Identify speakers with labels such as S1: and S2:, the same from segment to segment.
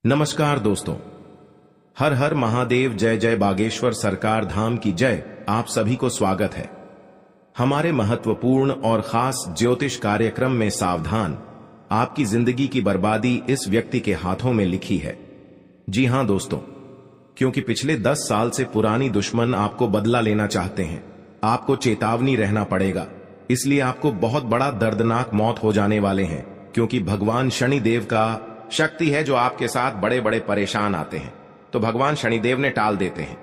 S1: नमस्कार दोस्तों। हर हर महादेव, जय जय बागेश्वर सरकार धाम की जय। आप सभी को स्वागत है हमारे महत्वपूर्ण और खास ज्योतिष कार्यक्रम में। सावधान, आपकी जिंदगी की बर्बादी इस व्यक्ति के हाथों में लिखी है। जी हां दोस्तों, क्योंकि पिछले 10 साल से पुरानी दुश्मन आपको बदला लेना चाहते हैं। आपको चेतावनी रहना पड़ेगा, इसलिए आपको बहुत बड़ा दर्दनाक मौत हो जाने वाले हैं। क्योंकि भगवान शनिदेव का शक्ति है जो आपके साथ बड़े बड़े परेशान आते हैं, तो भगवान शनिदेव ने टाल देते हैं।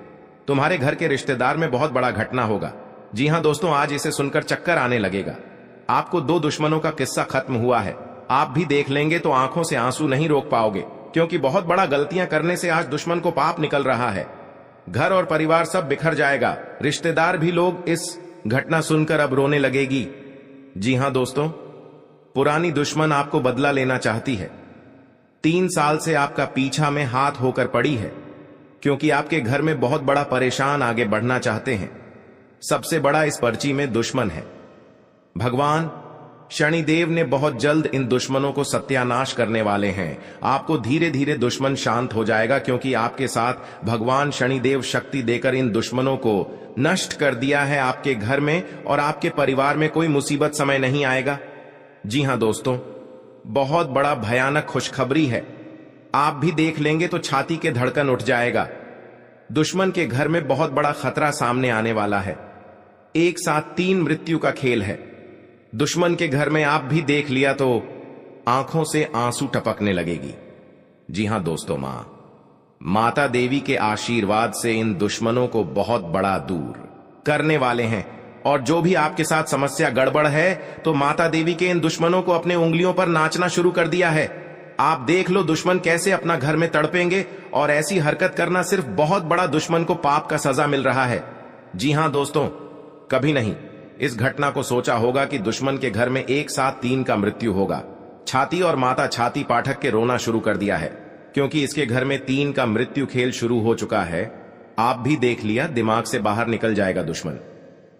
S1: तुम्हारे घर के रिश्तेदार में बहुत बड़ा घटना होगा। जी हां दोस्तों, आज इसे सुनकर चक्कर आने लगेगा। आपको 2 दुश्मनों का किस्सा खत्म हुआ है। आप भी देख लेंगे तो आंखों से आंसू नहीं रोक पाओगे, क्योंकि बहुत बड़ा गलतियां करने से आज दुश्मन को पाप निकल रहा है। घर और परिवार सब बिखर जाएगा। रिश्तेदार भी लोग इस घटना सुनकर अब रोने लगेगी। जी हां दोस्तों, पुरानी दुश्मन आपको बदला लेना चाहती है। 3 साल से आपका पीछा में हाथ होकर पड़ी है, क्योंकि आपके घर में बहुत बड़ा परेशान आगे बढ़ना चाहते हैं। सबसे बड़ा इस पर्ची में दुश्मन है। भगवान शनिदेव ने बहुत जल्द इन दुश्मनों को सत्यानाश करने वाले हैं। आपको धीरे धीरे दुश्मन शांत हो जाएगा, क्योंकि आपके साथ भगवान शनिदेव शक्ति देकर इन दुश्मनों को नष्ट कर दिया है। आपके घर में और आपके परिवार में कोई मुसीबत समय नहीं आएगा। जी हां दोस्तों, बहुत बड़ा भयानक खुशखबरी है। आप भी देख लेंगे तो छाती के धड़कन उठ जाएगा। दुश्मन के घर में बहुत बड़ा खतरा सामने आने वाला है। एक साथ 3 मृत्यु का खेल है। दुश्मन के घर में आप भी देख लिया तो आंखों से आंसू टपकने लगेगी। जी हां दोस्तों, माता देवी के आशीर्वाद से इन दुश्मनों को बहुत बड़ा दूर करने वाले हैं। और जो भी आपके साथ समस्या गड़बड़ है, तो माता देवी के इन दुश्मनों को अपने उंगलियों पर नाचना शुरू कर दिया है। आप देख लो दुश्मन कैसे अपना घर में तड़पेंगे, और ऐसी हरकत करना सिर्फ बहुत बड़ा दुश्मन को पाप का सजा मिल रहा है। जी हां दोस्तों, कभी नहीं इस घटना को सोचा होगा कि दुश्मन के घर में एक साथ 3 का मृत्यु होगा। छाती और माता छाती पाठक के रोना शुरू कर दिया है, क्योंकि इसके घर में 3 का मृत्यु खेल शुरू हो चुका है। आप भी देख लिया, दिमाग से बाहर निकल जाएगा दुश्मन।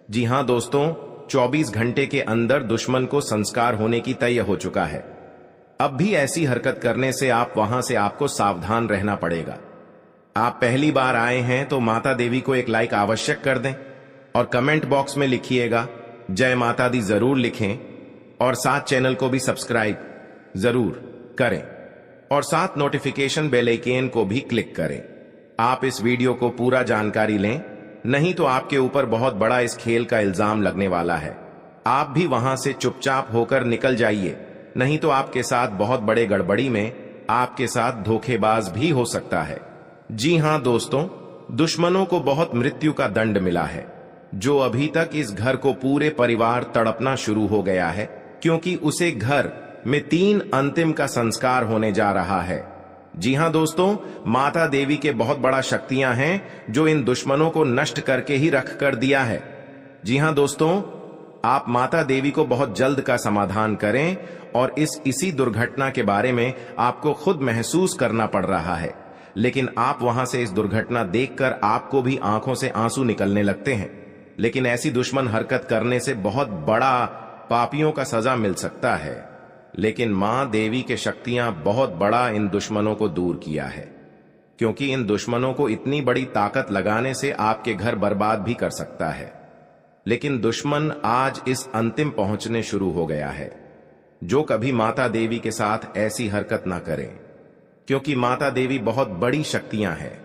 S1: जी हां दोस्तों, 24 घंटे के अंदर दुश्मन को संस्कार होने की तय हो चुका है। अब भी ऐसी हरकत करने से वहां से आपको सावधान रहना पड़ेगा। आप पहली बार आए हैं तो माता देवी को एक लाइक आवश्यक कर दें, और कमेंट बॉक्स में लिखिएगा जय माता दी जरूर लिखें, और साथ चैनल को भी सब्सक्राइब जरूर करें, और साथ नोटिफिकेशन बेल आइकन को भी क्लिक करें। आप इस वीडियो को पूरा जानकारी लें, नहीं तो आपके ऊपर बहुत बड़ा इस खेल का इल्जाम लगने वाला है। आप भी वहां से चुपचाप होकर निकल जाइए, नहीं तो आपके साथ बहुत बड़े गड़बड़ी में आपके साथ धोखेबाज भी हो सकता है। जी हां दोस्तों, दुश्मनों को बहुत मृत्यु का दंड मिला है। जो अभी तक इस घर को पूरे परिवार तड़पना शुरू हो गया है, क्योंकि उसे घर में 3 अंतिम का संस्कार होने जा रहा है। जी हां दोस्तों, माता देवी के बहुत बड़ा शक्तियां हैं जो इन दुश्मनों को नष्ट करके ही रख कर दिया है। जी हां दोस्तों, आप माता देवी को बहुत जल्द का समाधान करें, और इसी दुर्घटना के बारे में आपको खुद महसूस करना पड़ रहा है। लेकिन आप वहां से इस दुर्घटना देखकर आपको भी आंखों से आंसू निकलने लगते हैं। लेकिन ऐसी दुश्मन हरकत करने से बहुत बड़ा पापियों का सजा मिल सकता है। लेकिन मां देवी के शक्तियां बहुत बड़ा इन दुश्मनों को दूर किया है, क्योंकि इन दुश्मनों को इतनी बड़ी ताकत लगाने से आपके घर बर्बाद भी कर सकता है। लेकिन दुश्मन आज इस अंतिम पहुंचने शुरू हो गया है। जो कभी माता देवी के साथ ऐसी हरकत ना करें, क्योंकि माता देवी बहुत बड़ी शक्तियां हैं,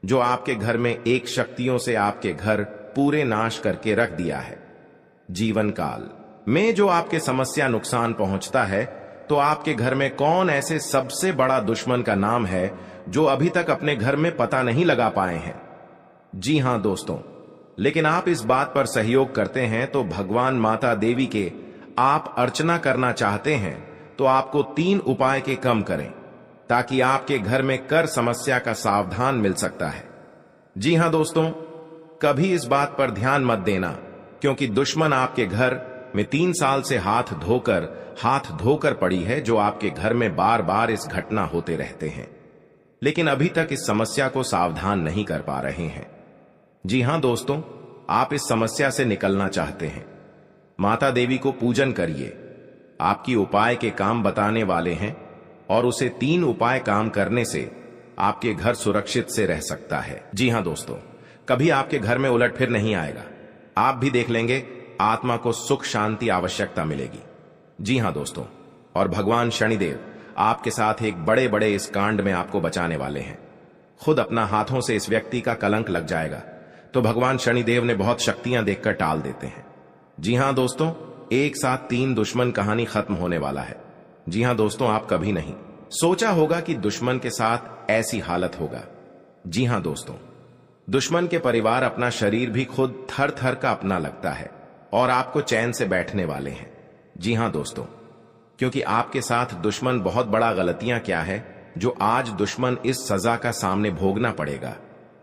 S1: जो आपके घर में एक शक्तियों से आपके घर पूरे नाश करके रख दिया है। जीवन काल में जो आपके समस्या नुकसान पहुंचता है, तो आपके घर में कौन ऐसे सबसे बड़ा दुश्मन का नाम है जो अभी तक अपने घर में पता नहीं लगा पाए हैं। जी हां दोस्तों, लेकिन आप इस बात पर सहयोग करते हैं तो भगवान माता देवी के आप अर्चना करना चाहते हैं, तो आपको 3 उपाय के कम करें, ताकि आपके घर में कर समस्या का सावधान मिल सकता है। जी हां दोस्तों, कभी इस बात पर ध्यान मत देना, क्योंकि दुश्मन आपके घर में 3 साल से हाथ धोकर पड़ी है, जो आपके घर में बार बार इस घटना होते रहते हैं, लेकिन अभी तक इस समस्या को सावधान नहीं कर पा रहे हैं। जी हां दोस्तों, आप इस समस्या से निकलना चाहते हैं, माता देवी को पूजन करिए। आपकी उपाय के काम बताने वाले हैं, और उसे 3 उपाय काम करने से आपके घर सुरक्षित से रह सकता है। जी हां दोस्तों, कभी आपके घर में उलटफेर नहीं आएगा। आप भी देख लेंगे, आत्मा को सुख शांति आवश्यकता मिलेगी। जी हां दोस्तों, और भगवान शनिदेव आपके साथ एक बड़े बड़े इस कांड में आपको बचाने वाले हैं। खुद अपना हाथों से इस व्यक्ति का कलंक लग जाएगा तो भगवान शनिदेव ने बहुत शक्तियां देकर टाल देते हैं। जी हां दोस्तों, एक साथ 3 दुश्मन कहानी खत्म होने वाला है। जी हां दोस्तों, आप कभी नहीं सोचा होगा कि दुश्मन के साथ ऐसी हालत होगा। जी हां दोस्तों, दुश्मन के परिवार अपना शरीर भी खुद थर थर का अपना लगता है और आपको चैन से बैठने वाले हैं। जी हां दोस्तों, क्योंकि आपके साथ दुश्मन बहुत बड़ा गलतियां क्या है जो आज दुश्मन इस सजा का सामने भोगना पड़ेगा।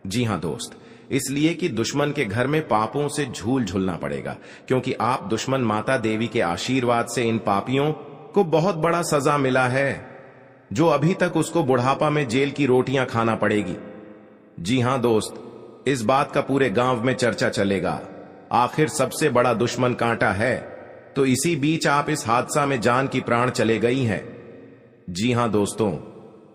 S1: जी हां दोस्त, इसलिए कि दुश्मन के घर में पापों से झूल झूलना पड़ेगा, क्योंकि आप दुश्मन माता देवी के आशीर्वाद से इन पापियों को बहुत बड़ा सजा मिला है, जो अभी तक उसको बुढ़ापा में जेल की रोटियां खाना पड़ेगी। जी हां दोस्त, इस बात का पूरे गांव में चर्चा चलेगा। आखिर सबसे बड़ा दुश्मन कांटा है, तो इसी बीच आप इस हादसा में जान की प्राण चले गई हैं। जी हां दोस्तों,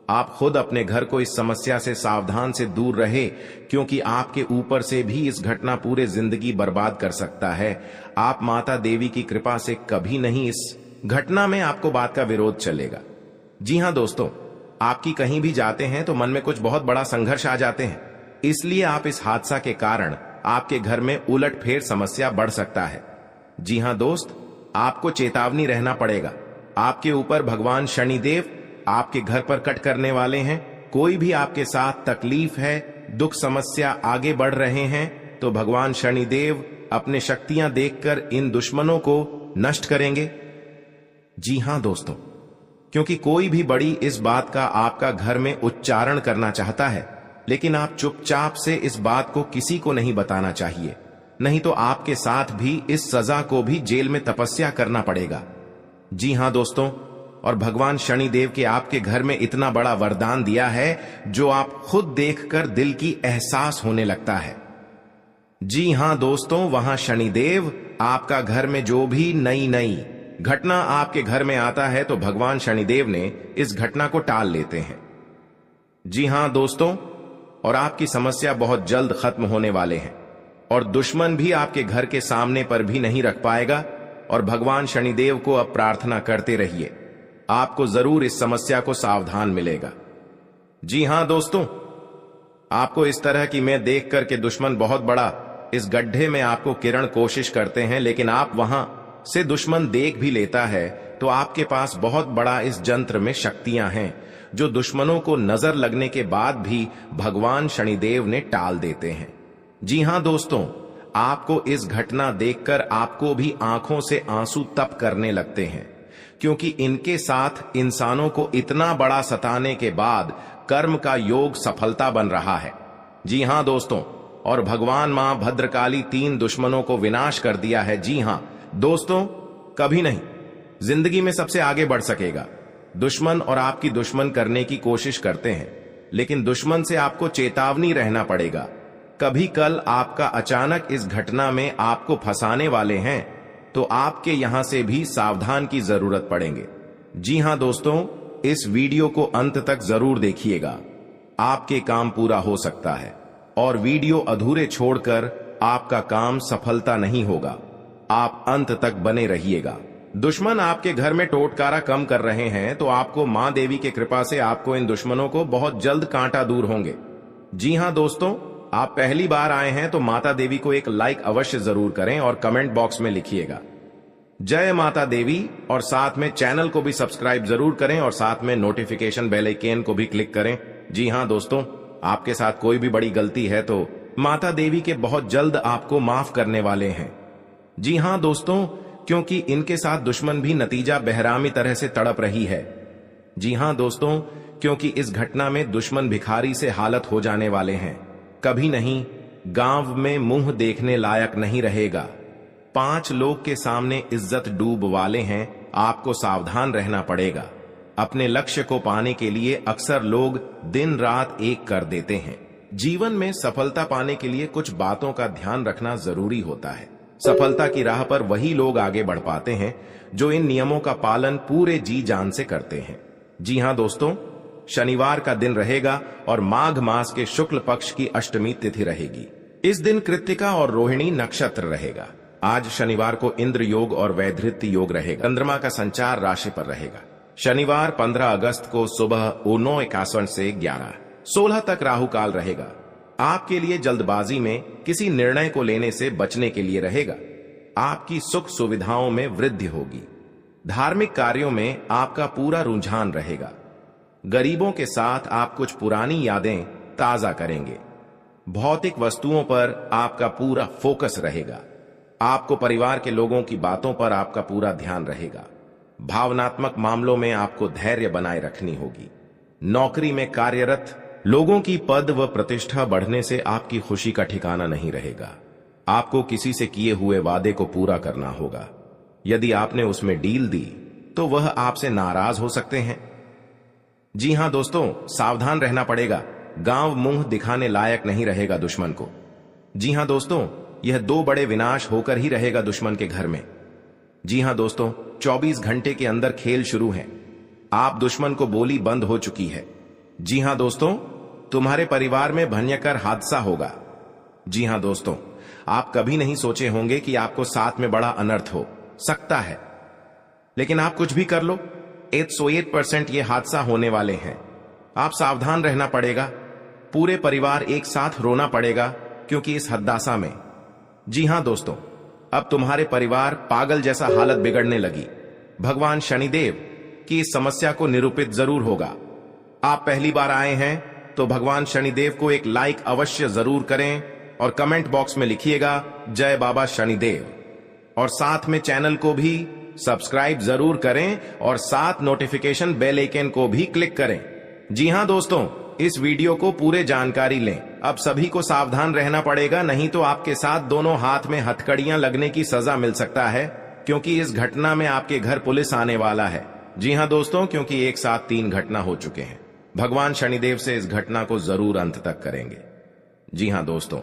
S1: आप खुद अपने घर को इस समस्या से सावधान से दूर रहे, क्योंकि आपके ऊपर से भी इस घटना पूरे जिंदगी बर्बाद कर सकता है। आप माता देवी की कृपा से कभी नहीं इस घटना में आपको बात का विरोध चलेगा। जी हां दोस्तों, आपकी कहीं भी जाते हैं तो मन में कुछ बहुत बड़ा संघर्ष आ जाते हैं, इसलिए आप इस हादसा के कारण आपके घर में उलटफेर समस्या बढ़ सकता है। जी हां दोस्त, आपको चेतावनी रहना पड़ेगा। आपके ऊपर भगवान शनिदेव आपके घर पर कट करने वाले हैं। कोई भी आपके साथ तकलीफ है, दुख समस्या आगे बढ़ रहे हैं, तो भगवान शनिदेव अपने शक्तियां देखकर इन दुश्मनों को नष्ट करेंगे। जी हां दोस्तों, क्योंकि कोई भी बड़ी इस बात का आपका घर में उच्चारण करना चाहता है, लेकिन आप चुपचाप से इस बात को किसी को नहीं बताना चाहिए, नहीं तो आपके साथ भी इस सजा को भी जेल में तपस्या करना पड़ेगा। जी हां दोस्तों, और भगवान शनिदेव के आपके घर में इतना बड़ा वरदान दिया है जो आप खुद देखकर दिल की एहसास होने लगता है। जी हां दोस्तों, वहां शनिदेव आपका घर में जो भी नई नई घटना आपके घर में आता है तो भगवान शनिदेव ने इस घटना को टाल लेते हैं। जी हां दोस्तों, और आपकी समस्या बहुत जल्द खत्म होने वाले हैं और दुश्मन भी आपके घर के सामने पर भी नहीं रख पाएगा। और भगवान शनिदेव को अब प्रार्थना करते रहिए, आपको जरूर इस समस्या को सावधान मिलेगा। जी हां दोस्तों, आपको इस तरह की मैं देख कर के दुश्मन बहुत बड़ा इस गड्ढे में आपको किरण कोशिश करते हैं, लेकिन आप वहां से दुश्मन देख भी लेता है तो आपके पास बहुत बड़ा इस जंत्र में शक्तियां हैं जो दुश्मनों को नजर लगने के बाद भी भगवान शनिदेव ने टाल देते हैं। जी हां दोस्तों, आपको इस घटना देखकर आपको भी आंखों से आंसू तप करने लगते हैं, क्योंकि इनके साथ इंसानों को इतना बड़ा सताने के बाद कर्म का योग सफलता बन रहा है। जी हां दोस्तों, और भगवान मां भद्रकाली 3 दुश्मनों को विनाश कर दिया है। जी हां दोस्तों, कभी नहीं जिंदगी में सबसे आगे बढ़ सकेगा। दुश्मन और आपकी दुश्मन करने की कोशिश करते हैं, लेकिन दुश्मन से आपको चेतावनी रहना पड़ेगा। कभी कल आपका अचानक इस घटना में आपको फंसाने वाले हैं, तो आपके यहां से भी सावधान की जरूरत पड़ेंगे। जी हां दोस्तों, इस वीडियो को अंत तक जरूर देखिएगा, आपके काम पूरा हो सकता है, और वीडियो अधूरे छोड़कर आपका काम सफलता नहीं होगा। आप अंत तक बने रहिएगा। दुश्मन आपके घर में टोटकारा कम कर रहे हैं, तो आपको मां देवी की कृपा से आपको इन दुश्मनों को बहुत जल्द कांटा दूर होंगे। जी हां दोस्तों, आप पहली बार आए हैं तो माता देवी को एक लाइक अवश्य जरूर करें और कमेंट बॉक्स में लिखिएगा जय माता देवी, और साथ में चैनल को भी सब्सक्राइब जरूर करें और साथ में नोटिफिकेशन बेल आइकन को भी क्लिक करें। जी हां दोस्तों, आपके साथ कोई भी बड़ी गलती है तो माता देवी के बहुत जल्द आपको माफ करने वाले हैं। जी हां दोस्तों, क्योंकि इनके साथ दुश्मन भी नतीजा बेहरामी तरह से तड़प रही है। जी हां दोस्तों, क्योंकि इस घटना में दुश्मन भिखारी से हालत हो जाने वाले हैं। कभी नहीं गांव में मुंह देखने लायक नहीं रहेगा। 5 लोग के सामने इज्जत डूब वाले हैं। आपको सावधान रहना पड़ेगा। अपने लक्ष्य को पाने के लिए अक्सर लोग दिन रात एक कर देते हैं। जीवन में सफलता पाने के लिए कुछ बातों का ध्यान रखना जरूरी होता है। सफलता की राह पर वही लोग आगे बढ़ पाते हैं जो इन नियमों का पालन पूरे जी जान से करते हैं। जी हां दोस्तों, शनिवार का दिन रहेगा और माघ मास के शुक्ल पक्ष की अष्टमी तिथि रहेगी। इस दिन कृत्तिका और रोहिणी नक्षत्र रहेगा। आज शनिवार को इंद्र योग और वैधृत्य योग रहेगा। चंद्रमा का संचार राशि पर रहेगा। शनिवार 15 अगस्त को सुबह 9:51 से 11:16 तक राहु काल रहेगा। आपके लिए जल्दबाजी में किसी निर्णय को लेने से बचने के लिए रहेगा। आपकी सुख सुविधाओं में वृद्धि होगी। धार्मिक कार्यों में आपका पूरा रुझान रहेगा। गरीबों के साथ आप कुछ पुरानी यादें ताजा करेंगे। भौतिक वस्तुओं पर आपका पूरा फोकस रहेगा। आपको परिवार के लोगों की बातों पर आपका पूरा ध्यान रहेगा। भावनात्मक मामलों में आपको धैर्य बनाए रखनी होगी। नौकरी में कार्यरत लोगों की पद व प्रतिष्ठा बढ़ने से आपकी खुशी का ठिकाना नहीं रहेगा। आपको किसी से किए हुए वादे को पूरा करना होगा। यदि आपने उसमें डील दी तो वह आपसे नाराज हो सकते हैं। जी हां दोस्तों, सावधान रहना पड़ेगा। गांव मुंह दिखाने लायक नहीं रहेगा दुश्मन को। जी हां दोस्तों, यह 2 बड़े विनाश होकर ही रहेगा दुश्मन के घर में। जी हां दोस्तों, 24 घंटे के अंदर खेल शुरू है। आप दुश्मन को बोली बंद हो चुकी है। जी हां दोस्तों, तुम्हारे परिवार में भयंकर हादसा होगा। जी हां दोस्तों, आप कभी नहीं सोचे होंगे कि आपको साथ में बड़ा अनर्थ हो सकता है, लेकिन आप कुछ भी कर लो, 108% ये हादसा होने वाले हैं। आप सावधान रहना पड़ेगा। पूरे परिवार एक साथ रोना पड़ेगा क्योंकि इस हद्दासा में। जी हां दोस्तों, अब तुम्हारे परिवार पागल जैसा हालत बिगड़ने लगी। भगवान शनिदेव की इस समस्या को निरूपित जरूर होगा। आप पहली बार आए हैं तो भगवान शनिदेव को एक लाइक अवश्य जरूर करें और कमेंट बॉक्स में लिखिएगा जय बाबा शनिदेव, और साथ में चैनल को भी सब्सक्राइब जरूर करें और साथ नोटिफिकेशन बेल आइकन को भी क्लिक करें। जी हां दोस्तों, इस वीडियो को पूरे जानकारी लें। अब सभी को सावधान रहना पड़ेगा, नहीं तो आपके साथ दोनों हाथ में हथकड़ियां लगने की सजा मिल सकता है, क्योंकि इस घटना में आपके घर पुलिस आने वाला है। जी हां दोस्तों, क्योंकि एक साथ 3 घटना हो चुके हैं। भगवान शनिदेव से इस घटना को जरूर अंत तक करेंगे। जी हां दोस्तों,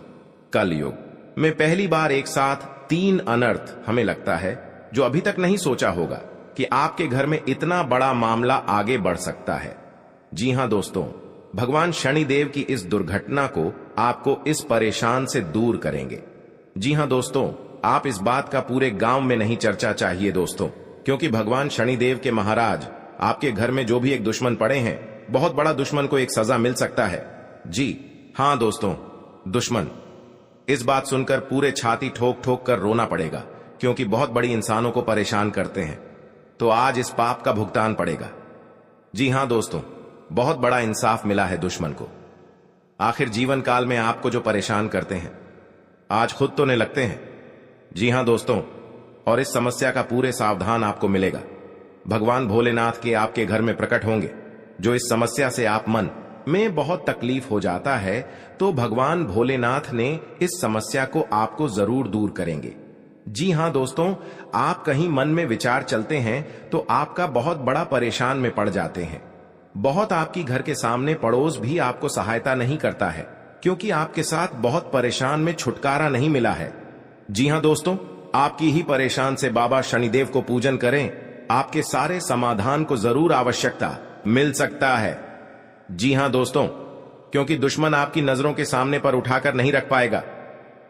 S1: कल युग में पहली बार एक साथ 3 अनर्थ हमें लगता है, जो अभी तक नहीं सोचा होगा कि आपके घर में इतना बड़ा मामला आगे बढ़ सकता है। जी हां दोस्तों, भगवान शनिदेव की इस दुर्घटना को आपको इस परेशान से दूर करेंगे। जी हां दोस्तों, आप इस बात का पूरे गांव में नहीं चर्चा चाहिए दोस्तों, क्योंकि भगवान शनिदेव के महाराज आपके घर में जो भी एक दुश्मन पड़े हैं, बहुत बड़ा दुश्मन को एक सजा मिल सकता है। जी हां दोस्तों, दुश्मन। इस बात सुनकर पूरे छाती ठोक ठोक कर रोना पड़ेगा, क्योंकि बहुत बड़ी इंसानों को परेशान करते हैं, तो आज इस पाप का भुगतान पड़ेगा। जी हां दोस्तों, बहुत बड़ा इंसाफ मिला है दुश्मन को। आखिर जीवन काल में आपको जो परेशान करते हैं, आज खुद तो नहीं लगते हैं। जी हां दोस्तों, और इस समस्या का पूरे सावधान आपको मिलेगा। भगवान भोलेनाथ के आपके घर में प्रकट होंगे। जो इस समस्या से आप मन में बहुत तकलीफ हो जाता है, तो भगवान भोलेनाथ ने इस समस्या को आपको जरूर दूर करेंगे। जी हां दोस्तों, आप कहीं मन में विचार चलते हैं तो आपका बहुत बड़ा परेशान में पड़ जाते हैं। बहुत आपकी घर के सामने पड़ोस भी आपको सहायता नहीं करता है, क्योंकि आपके साथ बहुत परेशान में छुटकारा नहीं मिला है। जी हां दोस्तों, आपकी ही परेशान से बाबा शनिदेव को पूजन करें, आपके सारे समाधान को जरूर आवश्यकता मिल सकता है। जी हां दोस्तों, क्योंकि दुश्मन आपकी नजरों के सामने पर उठाकर नहीं रख पाएगा।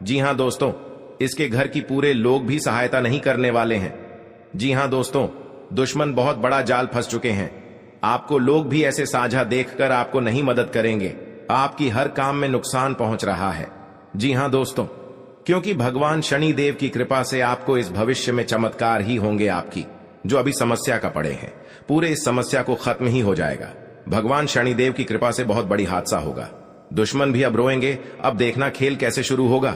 S1: जी हां दोस्तों, इसके घर की पूरे लोग भी सहायता नहीं करने वाले हैं। जी हां दोस्तों, दुश्मन बहुत बड़ा जाल फंस चुके हैं। आपको लोग भी ऐसे साझा देखकर आपको नहीं मदद करेंगे। आपकी हर काम में नुकसान पहुंच रहा है। जी हां दोस्तों, क्योंकि भगवान शनि देव की कृपा से आपको इस भविष्य में चमत्कार ही होंगे। आपकी जो अभी समस्या का पड़े हैं, पूरे इस समस्या को खत्म ही हो जाएगा। भगवान शनिदेव की कृपा से बहुत बड़ी हादसा होगा। दुश्मन भी अब रोएंगे। अब देखना खेल कैसे शुरू होगा।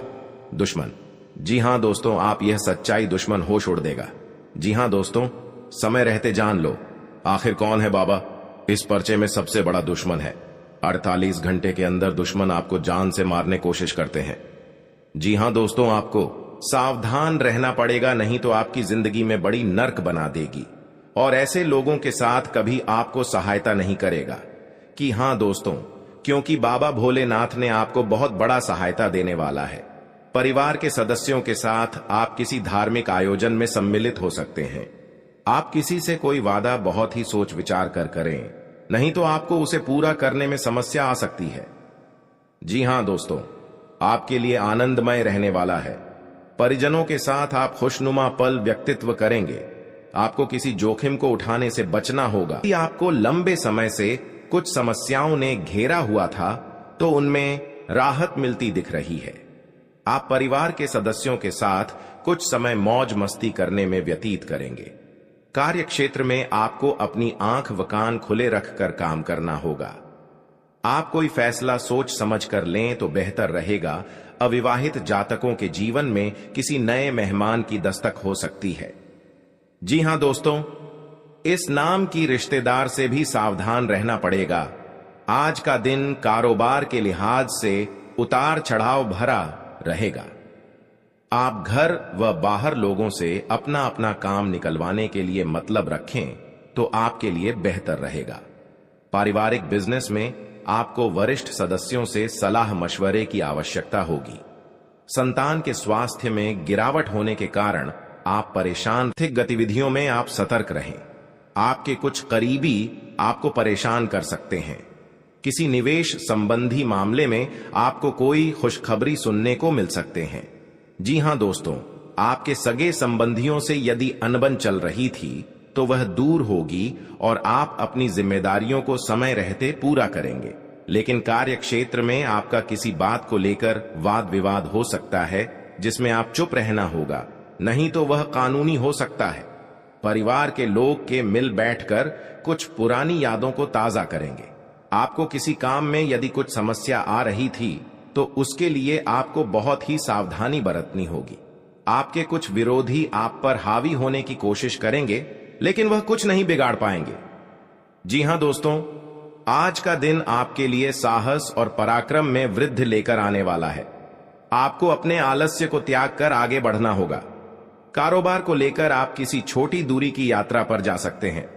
S1: दुश्मन। जी हां दोस्तों, आप यह सच्चाई दुश्मन होश उड़ देगा। जी हां दोस्तों, समय रहते जान लो, आखिर कौन है बाबा इस पर्चे में सबसे बड़ा दुश्मन है। 48 घंटे के अंदर दुश्मन आपको जान से मारने कोशिश करते हैं। जी हां दोस्तों, आपको सावधान रहना पड़ेगा, नहीं तो आपकी जिंदगी में बड़ी नर्क बना देगी और ऐसे लोगों के साथ कभी आपको सहायता नहीं करेगा। कि हां दोस्तों, क्योंकि बाबा भोलेनाथ ने आपको बहुत बड़ा सहायता देने वाला है। परिवार के सदस्यों के साथ आप किसी धार्मिक आयोजन में सम्मिलित हो सकते हैं। आप किसी से कोई वादा बहुत ही सोच विचार कर करें, नहीं तो आपको उसे पूरा करने में समस्या आ सकती है। जी हां दोस्तों, आपके लिए आनंदमय रहने वाला है। परिजनों के साथ आप खुशनुमा पल व्यक्तित्व करेंगे। आपको किसी जोखिम को उठाने से बचना होगा। यदि आपको लंबे समय से कुछ समस्याओं ने घेरा हुआ था तो उनमें राहत मिलती दिख रही है। आप परिवार के सदस्यों के साथ कुछ समय मौज मस्ती करने में व्यतीत करेंगे। कार्य क्षेत्र में आपको अपनी आंख व कान खुले रखकर काम करना होगा। आप कोई फैसला सोच समझ कर लें तो बेहतर रहेगा। अविवाहित जातकों के जीवन में किसी नए मेहमान की दस्तक हो सकती है। जी हां दोस्तों, इस नाम की रिश्तेदार से भी सावधान रहना पड़ेगा। आज का दिन कारोबार के लिहाज से उतार चढ़ाव भरा रहेगा। आप घर व बाहर लोगों से अपना अपना काम निकलवाने के लिए मतलब रखें तो आपके लिए बेहतर रहेगा। पारिवारिक बिजनेस में आपको वरिष्ठ सदस्यों से सलाह मशवरे की आवश्यकता होगी। संतान के स्वास्थ्य में गिरावट होने के कारण आप परेशान। आर्थिक गतिविधियों में आप सतर्क रहें। आपके कुछ करीबी आपको परेशान कर सकते हैं। किसी निवेश संबंधी मामले में आपको कोई खुशखबरी सुनने को मिल सकते हैं। जी हां दोस्तों, आपके सगे संबंधियों से यदि अनबन चल रही थी तो वह दूर होगी और आप अपनी जिम्मेदारियों को समय रहते पूरा करेंगे। लेकिन कार्य क्षेत्र में आपका किसी बात को लेकर वाद विवाद हो सकता है जिसमें आप चुप रहना होगा, नहीं तो वह कानूनी हो सकता है। परिवार के लोग के मिल बैठकर कुछ पुरानी यादों को ताजा करेंगे। आपको किसी काम में यदि कुछ समस्या आ रही थी तो उसके लिए आपको बहुत ही सावधानी बरतनी होगी। आपके कुछ विरोधी आप पर हावी होने की कोशिश करेंगे लेकिन वह कुछ नहीं बिगाड़ पाएंगे। जी हां दोस्तों, आज का दिन आपके लिए साहस और पराक्रम में वृद्धि लेकर आने वाला है। आपको अपने आलस्य को त्याग कर आगे बढ़ना होगा। कारोबार को लेकर आप किसी छोटी दूरी की यात्रा पर जा सकते हैं।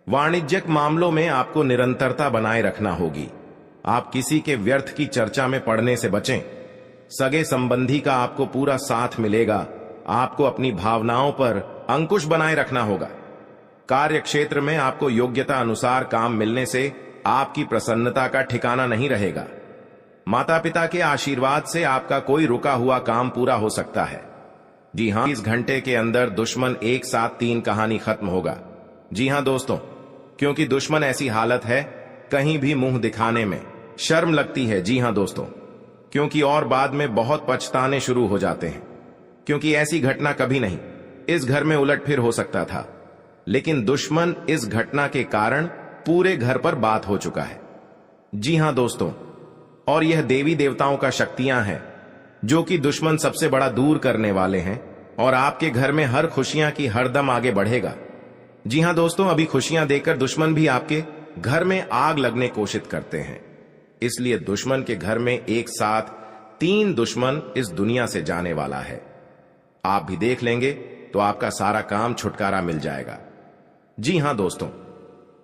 S1: वाणिज्यिक मामलों में आपको निरंतरता बनाए रखना होगी। आप किसी के व्यर्थ की चर्चा में पड़ने से बचें। सगे संबंधी का आपको पूरा साथ मिलेगा। आपको अपनी भावनाओं पर अंकुश बनाए रखना होगा। कार्य क्षेत्र में आपको योग्यता अनुसार काम मिलने से आपकी प्रसन्नता का ठिकाना नहीं रहेगा। माता पिता के आशीर्वाद से आपका कोई रुका हुआ काम पूरा हो सकता है। जी हां, इस घंटे के अंदर दुश्मन एक साथ 3 कहानी खत्म होगा। जी हां दोस्तों, क्योंकि दुश्मन ऐसी हालत है कहीं भी मुंह दिखाने में शर्म लगती है। जी हां दोस्तों, क्योंकि और बाद में बहुत पछताने शुरू हो जाते हैं, क्योंकि ऐसी घटना कभी नहीं इस घर में उलटफेर हो सकता था, लेकिन दुश्मन इस घटना के कारण पूरे घर पर बात हो चुका है। जी हां दोस्तों, और यह देवी देवताओं का शक्तियां हैं जो कि दुश्मन सबसे बड़ा दूर करने वाले हैं और आपके घर में हर खुशियां की हरदम आगे बढ़ेगा। जी हां दोस्तों, अभी खुशियां देकर दुश्मन भी आपके घर में आग लगने कोशिश करते हैं। इसलिए दुश्मन के घर में एक साथ 3 दुश्मन इस दुनिया से जाने वाला है। आप भी देख लेंगे तो आपका सारा काम छुटकारा मिल जाएगा। जी हां दोस्तों,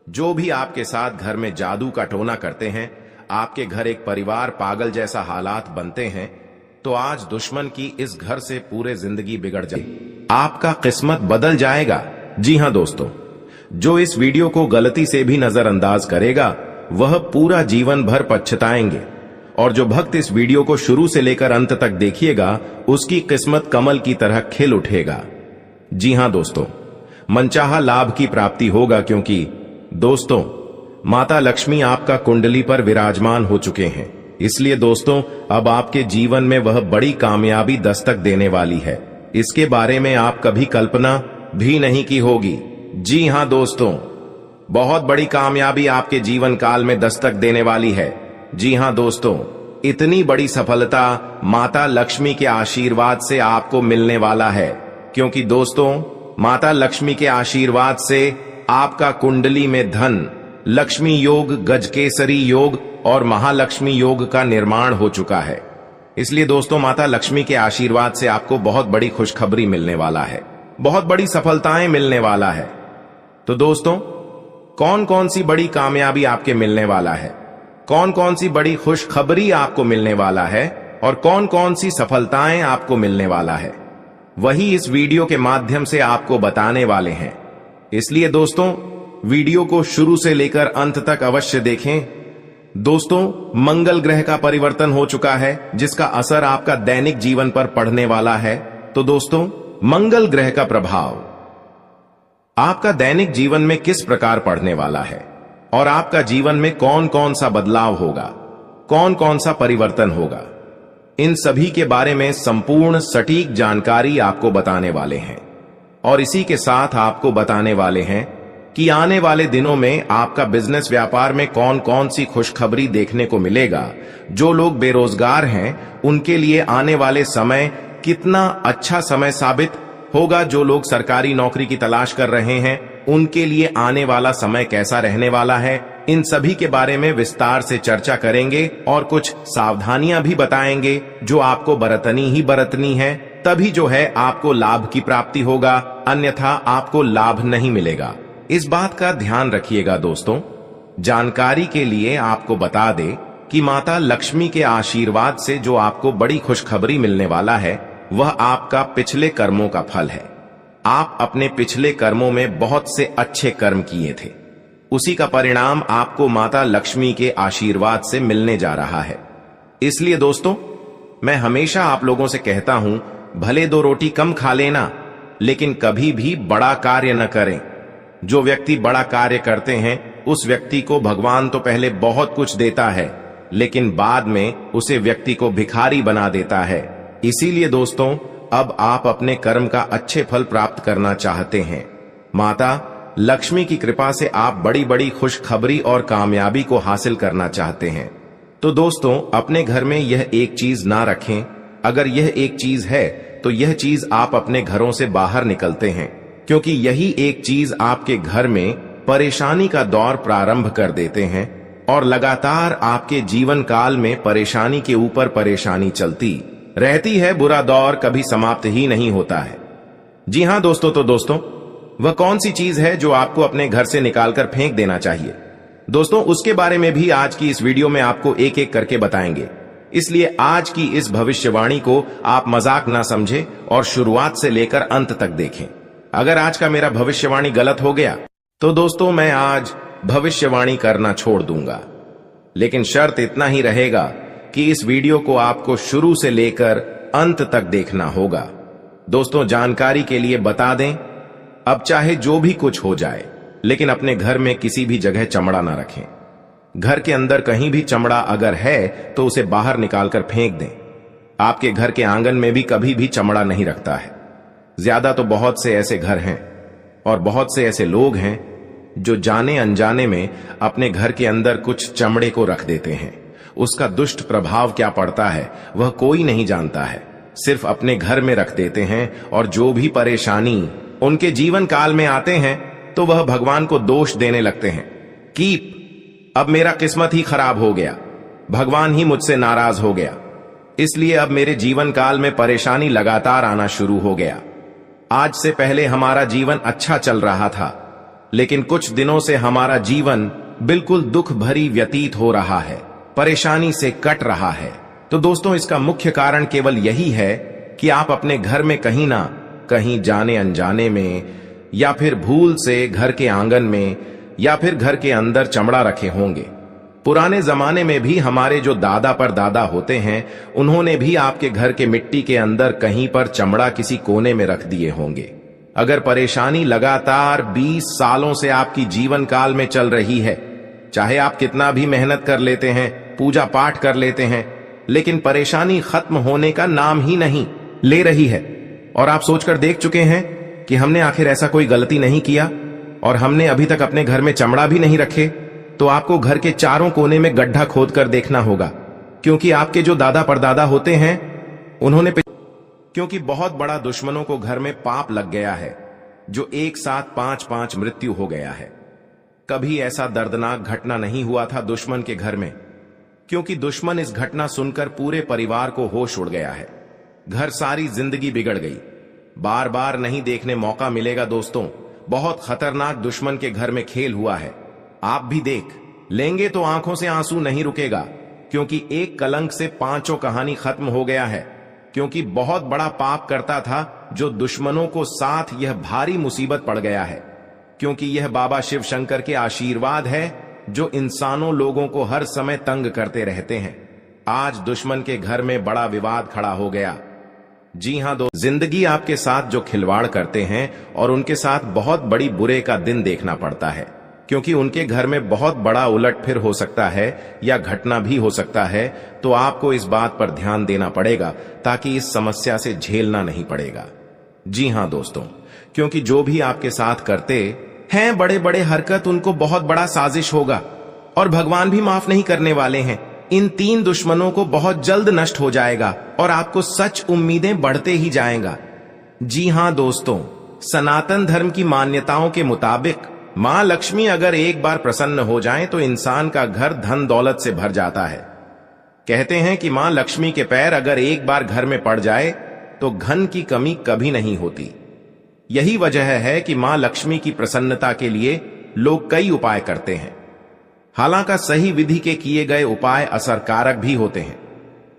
S1: जो भी आपके साथ घर में जादू का टोना करते हैं, आपके घर एक परिवार पागल जैसा हालात बनते हैं, तो आज दुश्मन की इस घर से पूरे जिंदगी बिगड़ जाए, आपका किस्मत बदल जाएगा। जी हां दोस्तों, जो इस वीडियो को गलती से भी नजरअंदाज करेगा वह पूरा जीवन भर पछताएंगे, और जो भक्त इस वीडियो को शुरू से लेकर अंत तक देखिएगा उसकी किस्मत कमल की तरह खिल उठेगा। जी हां दोस्तों, मनचाहा लाभ की प्राप्ति होगा, क्योंकि दोस्तों माता लक्ष्मी आपका कुंडली पर विराजमान हो चुके हैं। इसलिए दोस्तों अब आपके जीवन में वह बड़ी कामयाबी दस्तक देने वाली है। इसके बारे में आप कभी कल्पना भी नहीं की होगी। जी हां दोस्तों, बहुत बड़ी कामयाबी आपके जीवन काल में दस्तक देने वाली है। जी हां दोस्तों, इतनी बड़ी सफलता माता लक्ष्मी के आशीर्वाद से आपको मिलने वाला है, क्योंकि दोस्तों माता लक्ष्मी के आशीर्वाद से आपका कुंडली में धन, लक्ष्मी योग, गजकेसरी योग और महालक्ष्मी योग का निर्माण हो चुका है। इसलिए दोस्तों माता लक्ष्मी के आशीर्वाद से आपको बहुत बड़ी खुशखबरी मिलने वाला है, बहुत बड़ी सफलताएं मिलने वाला है। तो दोस्तों कौन कौन सी बड़ी कामयाबी आपके मिलने वाला है, कौन कौन सी बड़ी खुशखबरी आपको मिलने वाला है और कौन कौन सी सफलताएं आपको मिलने वाला है, वही इस वीडियो के माध्यम से आपको बताने वाले हैं। इसलिए दोस्तों वीडियो को शुरू से लेकर अंत तक अवश्य देखें। दोस्तों, मंगल ग्रह का परिवर्तन हो चुका है जिसका असर आपका दैनिक जीवन पर पड़ने वाला है। तो दोस्तों, मंगल ग्रह का प्रभाव आपका दैनिक जीवन में किस प्रकार पड़ने वाला है और आपका जीवन में कौन कौन सा बदलाव होगा, कौन कौन सा परिवर्तन होगा, इन सभी के बारे में संपूर्ण सटीक जानकारी आपको बताने वाले हैं। और इसी के साथ आपको बताने वाले हैं कि आने वाले दिनों में आपका बिजनेस व्यापार में कौन कौन सी खुशखबरी देखने को मिलेगा। जो लोग बेरोजगार हैं उनके लिए आने वाले समय कितना अच्छा समय साबित होगा। जो लोग सरकारी नौकरी की तलाश कर रहे हैं उनके लिए आने वाला समय कैसा रहने वाला है, इन सभी के बारे में विस्तार से चर्चा करेंगे और कुछ सावधानियां भी बताएंगे जो आपको बरतनी ही बरतनी है, तभी जो है आपको लाभ की प्राप्ति होगा, अन्यथा आपको लाभ नहीं मिलेगा। इस बात का ध्यान रखिएगा दोस्तों। जानकारी के लिए आपको बता दे कि माता लक्ष्मी के आशीर्वाद से जो आपको बड़ी खुशखबरी मिलने वाला है वह आपका पिछले कर्मों का फल है। आप अपने पिछले कर्मों में बहुत से अच्छे कर्म किए थे, उसी का परिणाम आपको माता लक्ष्मी के आशीर्वाद से मिलने जा रहा है। इसलिए दोस्तों, मैं हमेशा आप लोगों से कहता हूं, भले 2 रोटी कम खा लेना लेकिन कभी भी बड़ा कार्य न करें। जो व्यक्ति बड़ा कार्य करते हैं उस व्यक्ति को भगवान तो पहले बहुत कुछ देता है लेकिन बाद में उसे व्यक्ति को भिखारी बना देता है। इसीलिए दोस्तों, अब आप अपने कर्म का अच्छे फल प्राप्त करना चाहते हैं। माता लक्ष्मी की कृपा से आप बड़ी बड़ी खुशखबरी और कामयाबी को हासिल करना चाहते हैं। तो दोस्तों, अपने घर में यह एक चीज ना रखें। अगर यह एक चीज है तो यह चीज आप अपने घरों से बाहर निकलते हैं, क्योंकि यही एक चीज आपके घर में परेशानी का दौर प्रारंभ कर देते हैं और लगातार आपके जीवन काल में परेशानी के ऊपर परेशानी चलती रहती है। बुरा दौर कभी समाप्त ही नहीं होता है। जी हां दोस्तों, तो दोस्तों, वह कौन सी चीज है जो आपको अपने घर से निकालकर फेंक देना चाहिए? दोस्तों, उसके बारे में भी आज की इस वीडियो में आपको एक एक करके बताएंगे। इसलिए आज की इस भविष्यवाणी को आप मजाक ना समझें और शुरुआत से लेकर अंत तक देखें। अगर आज का मेरा भविष्यवाणी गलत हो गया तो दोस्तों, मैं आज भविष्यवाणी करना छोड़ दूंगा। लेकिन शर्त इतना ही रहेगा कि इस वीडियो को आपको शुरू से लेकर अंत तक देखना होगा। दोस्तों, जानकारी के लिए बता दें, अब चाहे जो भी कुछ हो जाए लेकिन अपने घर में किसी भी जगह चमड़ा ना रखें। घर के अंदर कहीं भी चमड़ा अगर है तो उसे बाहर निकालकर फेंक दें। आपके घर के आंगन में भी कभी भी चमड़ा नहीं रखता है। ज्यादा तो बहुत से ऐसे घर हैं और बहुत से ऐसे लोग हैं जो जाने अनजाने में अपने घर के अंदर कुछ चमड़े को रख देते हैं। उसका दुष्ट प्रभाव क्या पड़ता है वह कोई नहीं जानता है, सिर्फ अपने घर में रख देते हैं और जो भी परेशानी उनके जीवन काल में आते हैं तो वह भगवान को दोष देने लगते हैं कि अब मेरा किस्मत ही खराब हो गया, भगवान ही मुझसे नाराज हो गया, इसलिए अब मेरे जीवन काल में परेशानी लगातार आना शुरू हो गया। आज से पहले हमारा जीवन अच्छा चल रहा था लेकिन कुछ दिनों से हमारा जीवन बिल्कुल दुख भरी व्यतीत हो रहा है, परेशानी से कट रहा है। तो दोस्तों, इसका मुख्य कारण केवल यही है कि आप अपने घर में कहीं ना कहीं जाने अनजाने में या फिर भूल से घर के आंगन में या फिर घर के अंदर चमड़ा रखे होंगे। पुराने जमाने में भी हमारे जो दादा परदादा होते हैं उन्होंने भी आपके घर के मिट्टी के अंदर कहीं पर चमड़ा किसी कोने में रख दिए होंगे। अगर परेशानी लगातार 20 सालों से आपकी जीवन काल में चल रही है, चाहे आप कितना भी मेहनत कर लेते हैं, पूजा पाठ कर लेते हैं, लेकिन परेशानी खत्म होने का नाम ही नहीं ले रही है और आप सोचकर देख चुके हैं कि हमने आखिर ऐसा कोई गलती नहीं किया और हमने अभी तक अपने घर में चमड़ा भी नहीं रखे, तो आपको घर के चारों कोने में गड्ढा खोद कर देखना होगा, क्योंकि आपके जो दादा परदादा होते हैं उन्होंने क्योंकि बहुत बड़ा दुश्मनों को घर में पाप लग गया है जो एक साथ 5-5 मृत्यु हो गया है। कभी ऐसा दर्दनाक घटना नहीं हुआ था दुश्मन के घर में, क्योंकि दुश्मन इस घटना सुनकर पूरे परिवार को होश उड़ गया है। घर सारी जिंदगी बिगड़ गई। बार बार नहीं देखने मौका मिलेगा दोस्तों। बहुत खतरनाक दुश्मन के घर में खेल हुआ है। आप भी देख लेंगे तो आंखों से आंसू नहीं रुकेगा, क्योंकि एक कलंक से 5 कहानी खत्म हो गया है। क्योंकि बहुत बड़ा पाप करता था जो दुश्मनों को साथ यह भारी मुसीबत पड़ गया है। क्योंकि यह बाबा शिव शंकर के आशीर्वाद है जो इंसानों लोगों को हर समय तंग करते रहते हैं। आज दुश्मन के घर में बड़ा विवाद खड़ा हो गया। जी हां दोस्तों, जिंदगी आपके साथ जो खिलवाड़ करते हैं और उनके साथ बहुत बड़ी बुरे का दिन देखना पड़ता है, क्योंकि उनके घर में बहुत बड़ा उलटफेर हो सकता है या घटना भी हो सकता है। तो आपको इस बात पर ध्यान देना पड़ेगा ताकि इस समस्या से झेलना नहीं पड़ेगा। जी हां दोस्तों, क्योंकि जो भी आपके साथ करते हैं बड़े बड़े हरकत, उनको बहुत बड़ा साजिश होगा और भगवान भी माफ नहीं करने वाले हैं। इन 3 दुश्मनों को बहुत जल्द नष्ट हो जाएगा और आपको सच उम्मीदें बढ़ते ही जाएगा। जी हां दोस्तों, सनातन धर्म की मान्यताओं के मुताबिक मां लक्ष्मी अगर एक बार प्रसन्न हो जाएं तो इंसान का घर धन दौलत से भर जाता है। कहते हैं कि मां लक्ष्मी के पैर अगर एक बार घर में पड़ जाए तो धन की कमी कभी नहीं होती। यही वजह है कि मां लक्ष्मी की प्रसन्नता के लिए लोग कई उपाय करते हैं। हालांकि सही विधि के किए गए उपाय असरकारक भी होते हैं।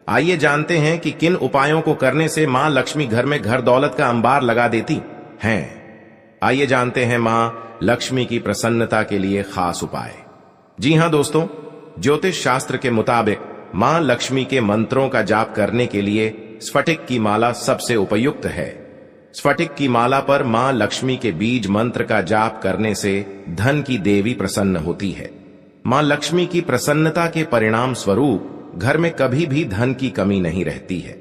S1: आइए जानते हैं कि किन उपायों को करने से मां लक्ष्मी घर में घर दौलत का अंबार लगा देती हैं। आइए जानते हैं मां लक्ष्मी की प्रसन्नता के लिए खास उपाय। जी हां दोस्तों, ज्योतिष शास्त्र के मुताबिक मां लक्ष्मी के मंत्रों का जाप करने के लिए स्फटिक की माला सबसे उपयुक्त है। स्फटिक की माला पर मां लक्ष्मी के बीज मंत्र का जाप करने से धन की देवी प्रसन्न होती है। मां लक्ष्मी की प्रसन्नता के परिणाम स्वरूप घर में कभी भी धन की कमी नहीं रहती है।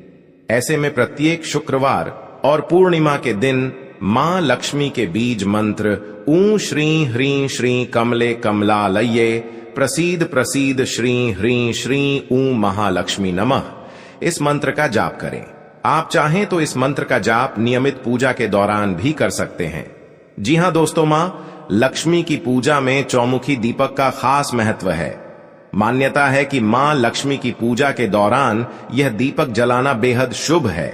S1: ऐसे में प्रत्येक शुक्रवार और पूर्णिमा के दिन मां लक्ष्मी के बीज मंत्र ऊ श्री ह्रीं श्री कमले कमलालये प्रसीद प्रसीद श्री ह्रीं श्री ऊ महालक्ष्मी नमः, इस मंत्र का जाप करें। आप चाहें तो इस मंत्र का जाप नियमित पूजा के दौरान भी कर सकते हैं। जी हां दोस्तों, मां लक्ष्मी की पूजा में चौमुखी दीपक का खास महत्व है। मान्यता है कि मां लक्ष्मी की पूजा के दौरान यह दीपक जलाना बेहद शुभ है।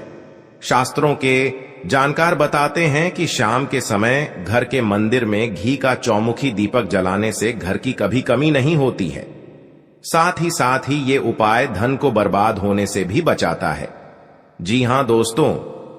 S1: शास्त्रों के जानकार बताते हैं कि शाम के समय घर के मंदिर में घी का चौमुखी दीपक जलाने से घर की कभी कमी नहीं होती है। साथ ही ये उपाय धन को बर्बाद होने से भी बचाता है। जी हां दोस्तों,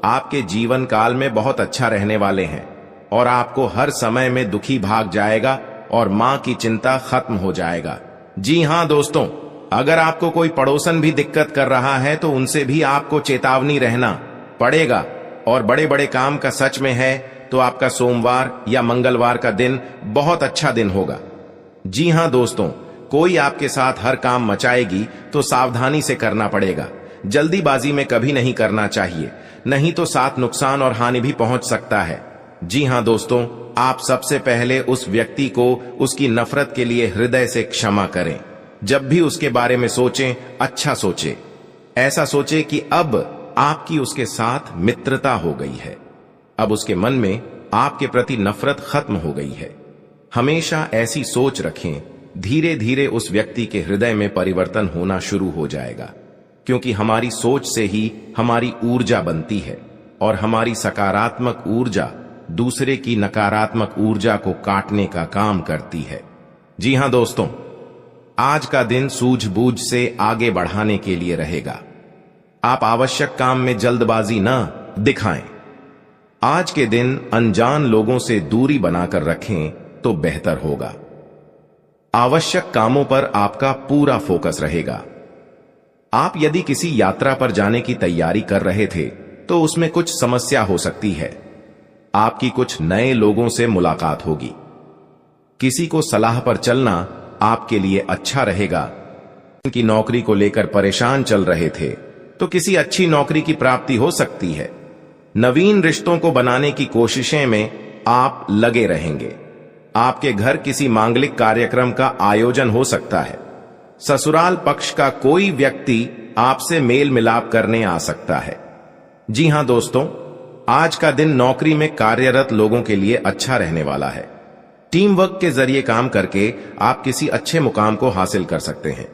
S1: आपके जीवन काल में बहुत अच्छा रहने वाले हैं और आपको हर समय में दुखी भाग जाएगा और मां की चिंता खत्म हो जाएगा। जी हां दोस्तों, अगर आपको कोई पड़ोसन भी दिक्कत कर रहा है तो उनसे भी आपको चेतावनी रहना पड़ेगा। और बड़े बड़े काम का सच में है तो आपका सोमवार या मंगलवार का दिन बहुत अच्छा दिन होगा। जी हां दोस्तों, कोई आपके साथ हर काम मचाएगी तो सावधानी से करना पड़ेगा। जल्दीबाजी में कभी नहीं करना चाहिए, नहीं तो साथ नुकसान और हानि भी पहुंच सकता है। जी हां दोस्तों, आप सबसे पहले उस व्यक्ति को उसकी नफरत के लिए हृदय से क्षमा करें। जब भी उसके बारे में सोचें, अच्छा सोचें। ऐसा सोचें कि अब आपकी उसके साथ मित्रता हो गई है, अब उसके मन में आपके प्रति नफरत खत्म हो गई है। हमेशा ऐसी सोच रखें। धीरे धीरे उस व्यक्ति के हृदय में परिवर्तन होना शुरू हो जाएगा, क्योंकि हमारी सोच से ही हमारी ऊर्जा बनती है और हमारी सकारात्मक ऊर्जा दूसरे की नकारात्मक ऊर्जा को काटने का काम करती है। जी हां दोस्तों, आज का दिन सूझबूझ से आगे बढ़ाने के लिए रहेगा। आप आवश्यक काम में जल्दबाजी न दिखाएं। आज के दिन अनजान लोगों से दूरी बनाकर रखें तो बेहतर होगा। आवश्यक कामों पर आपका पूरा फोकस रहेगा। आप यदि किसी यात्रा पर जाने की तैयारी कर रहे थे तो उसमें कुछ समस्या हो सकती है। आपकी कुछ नए लोगों से मुलाकात होगी। किसी को सलाह पर चलना आपके लिए अच्छा रहेगा। की नौकरी को लेकर परेशान चल रहे थे तो किसी अच्छी नौकरी की प्राप्ति हो सकती है। नवीन रिश्तों को बनाने की कोशिशें में आप लगे रहेंगे। आपके घर किसी मांगलिक कार्यक्रम का आयोजन हो सकता है। ससुराल पक्ष का कोई व्यक्ति आपसे मेल मिलाप करने आ सकता है। जी हां दोस्तों, आज का दिन नौकरी में कार्यरत लोगों के लिए अच्छा रहने वाला है। टीम वर्क के जरिए काम करके आप किसी अच्छे मुकाम को हासिल कर सकते हैं।